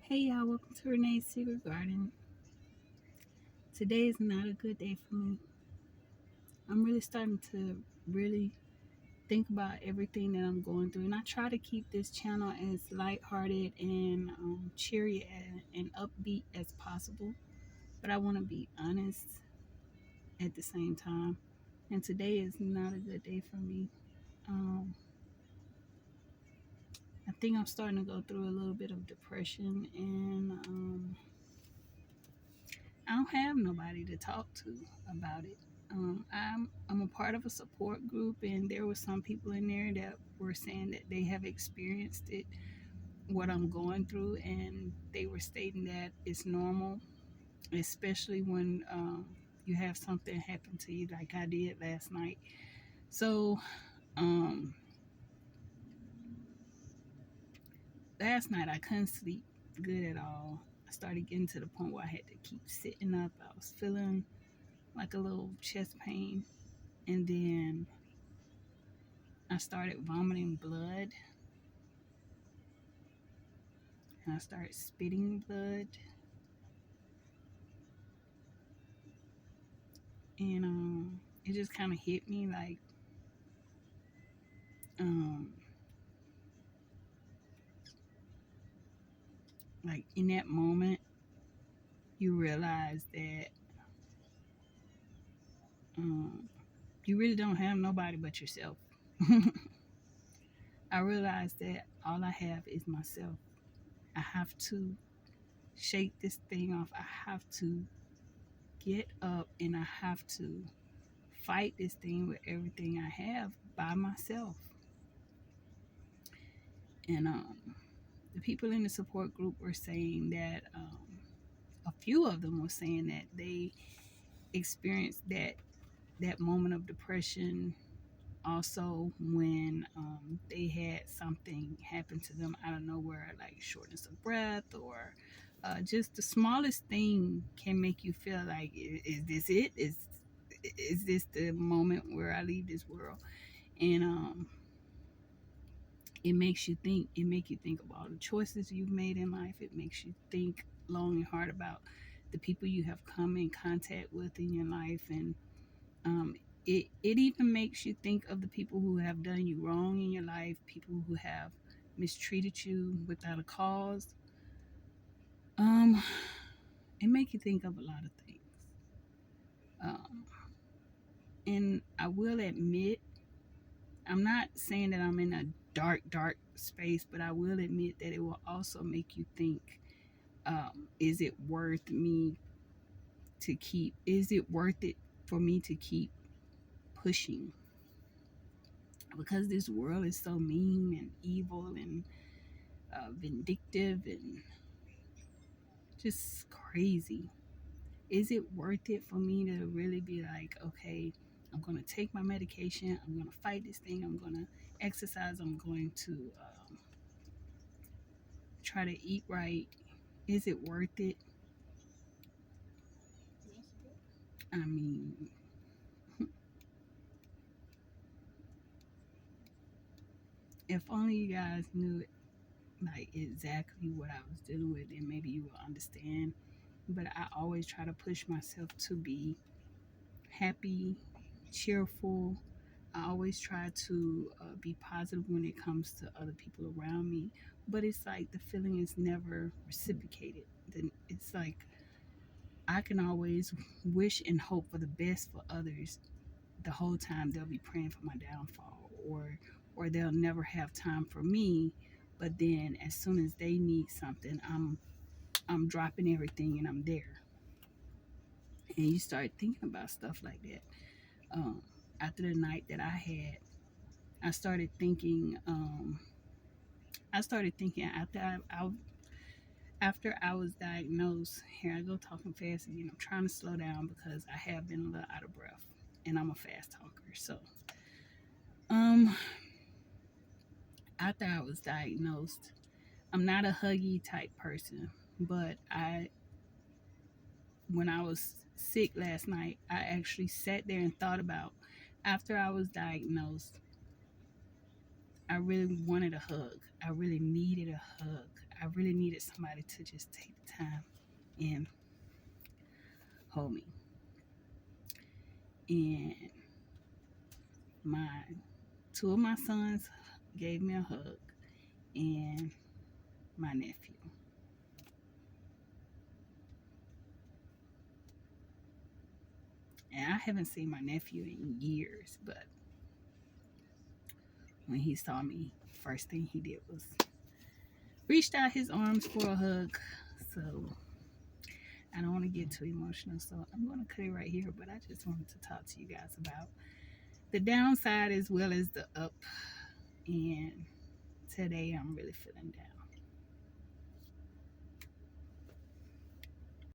Hey y'all, welcome to Renee's Secret Garden. Today is not a good day for me. I'm really starting to really think about everything that I'm going through, and I try to keep this channel as lighthearted and cheery and upbeat as possible. But I want to be honest at the same time, and today is not a good day for me. Um, I think I'm starting to go through a little bit of depression, and I don't have nobody to talk to about it. I'm a part of a support group, and there were some people in there that were saying that they have experienced it, what I'm going through, and they were stating that it's normal, especially when you have something happen to you like I did last night. So um, last night I couldn't sleep good at all. I started getting to the point where I had to keep sitting up. I was feeling like a little chest pain, and then I started vomiting blood, and I started spitting blood, and it just kind of hit me um, like in that moment, you realize that um, you really don't have nobody but yourself. I realized that all I have is myself. I have to shake this thing off. I have to get up, and I have to fight this thing with everything I have by myself. And the people in the support group were saying that a few of them were saying that they experienced that moment of depression also when they had something happen to them out of nowhere, like shortness of breath, or just the smallest thing can make you feel like, is this it? Is this the moment where I leave this world? And it makes you think. It makes you think of all the choices you've made in life. It makes you think long and hard about the people you have come in contact with in your life, and um, it even makes you think of the people who have done you wrong in your life, people who have mistreated you without a cause. Um, it makes you think of a lot of things. Um, and I will admit, I'm not saying that I'm in a dark space, but I will admit that it will also make you think, is it worth me to keep, is it worth it for me to keep pushing? Because this world is so mean and evil and vindictive and just crazy. Is it worth it for me to really be like, okay, I'm going to take my medication, I'm going to fight this thing, I'm going to exercise, I'm going to try to eat right? Is it worth it? I mean, if only you guys knew like exactly what I was dealing with, then maybe you will understand. But I always try to push myself to be happy, cheerful. I always try to be positive when it comes to other people around me. But it's like the feeling is never reciprocated. Then it's like I can always wish and hope for the best for others. The whole time they'll be praying for my downfall, or they'll never have time for me. But then as soon as they need something, I'm dropping everything and I'm there. And you start thinking about stuff like that. Um, After the night that I had, I started thinking. I started thinking after I was diagnosed. Here I go talking fast again. I'm trying to slow down because I have been a little out of breath, and I'm a fast talker. So, um, after I was diagnosed, I'm not a huggy type person, but when I was sick last night, I actually sat there and thought about, after I was diagnosed, I really wanted a hug. I really needed a hug. I really needed somebody to just take the time and hold me. And my two of my sons gave me a hug, and my nephew. And I haven't seen my nephew in years, but when he saw me, first thing he did was reached out his arms for a hug. So I don't want to get too emotional, so I'm going to cut it right here. But I just wanted to talk to you guys about the downside as well as the up. And today I'm really feeling down.